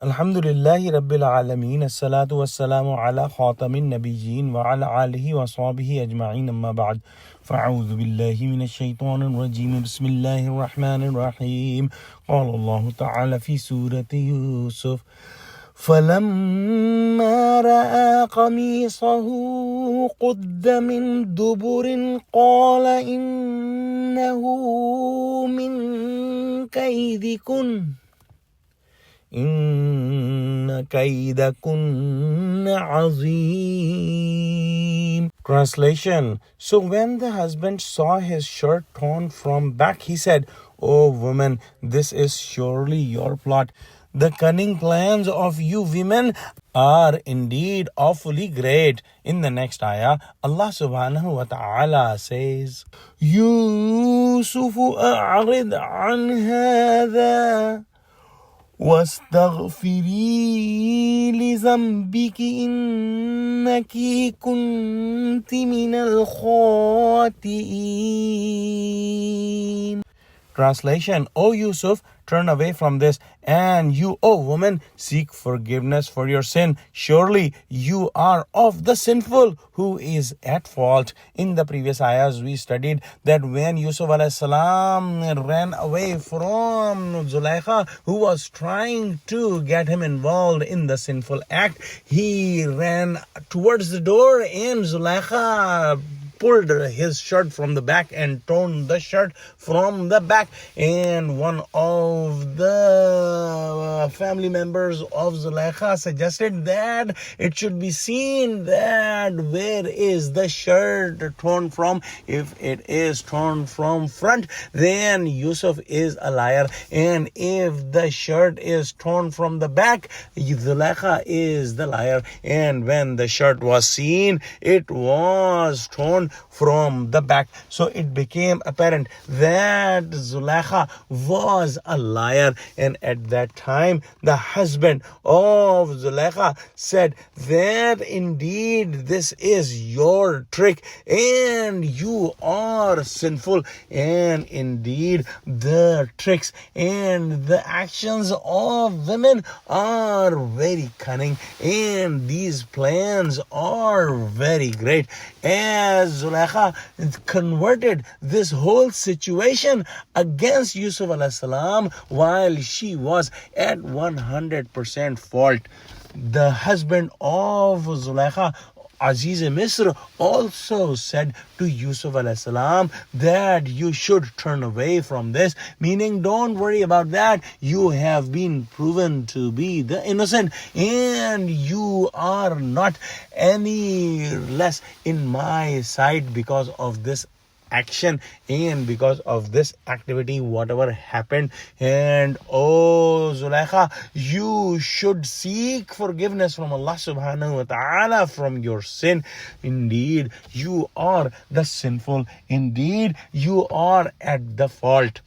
Alhamdulillahi Rabbil Alameen. As-salatu was-salamu ala khatamin nabiyyin wa ala alihi wa sahbihi ajma'in amma ba'd. Fa'udhu billahi minash shaitanir rajim. Bismillahir rahmanir rahim. Qala Allah ta'ala fi surati Yusuf. فلما رأى قميصه قد من دبر قال إنه من كيدكن إن كيدكن عظيم. Translation. So when the husband saw his shirt torn from back, he said, "O woman, this is surely your plot. The cunning plans of you women are indeed awfully great." In the next ayah, Allah subhanahu wa ta'ala says, يوسف أعرض عن هذا واستغفري لذنبك إنك كنت من الخاطئين. Translation. O Yusuf, turn away from this, and you, O woman, seek forgiveness for your sin. Surely you are of the sinful who is at fault. In the previous ayahs, we studied that when Yusuf alayhi salam ran away from Zulaikha, who was trying to get him involved in the sinful act, he ran towards the door, and Zulaikha pulled his shirt from the back and torn the shirt from the back, and one of the family members of Zulaikha suggested that it should be seen that where is the shirt torn from. If it is torn from front, then Yusuf is a liar, and if the shirt is torn from the back, Zulaikha is the liar. And when the shirt was seen, it was torn from the back. So it became apparent that Zulaikha was a liar. And at that time, the husband of Zulaikha said that indeed this is your trick and you are sinful. And indeed the tricks and the actions of women are very cunning, and these plans are very great. As Zulaikha converted this whole situation against Yusuf alayhi salam while she was at 100% fault. The husband of Zulaikha, Aziz Misr, also said to Yusuf alayhi salam that you should turn away from this, meaning don't worry about that. You have been proven to be the innocent, and you are not any less in my sight because of this action and because of this activity, whatever happened. And oh Zulaikha, you should seek forgiveness from Allah subhanahu wa ta'ala from your sin. Indeed you are the sinful, indeed you are at the fault.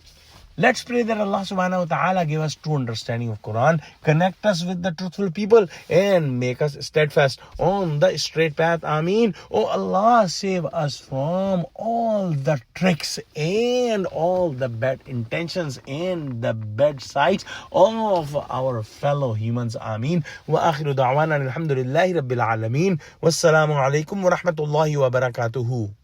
Let's pray that Allah subhanahu wa ta'ala give us true understanding of Quran, connect us with the truthful people, and make us steadfast on the straight path. Ameen. Oh Allah, save us from all the tricks and all the bad intentions and the bad sides of our fellow humans. Ameen. Wa akhiru da'wana alhamdulillahi rabbil alameen. Wassalamu alaikum wa rahmatullahi wa barakatuhu.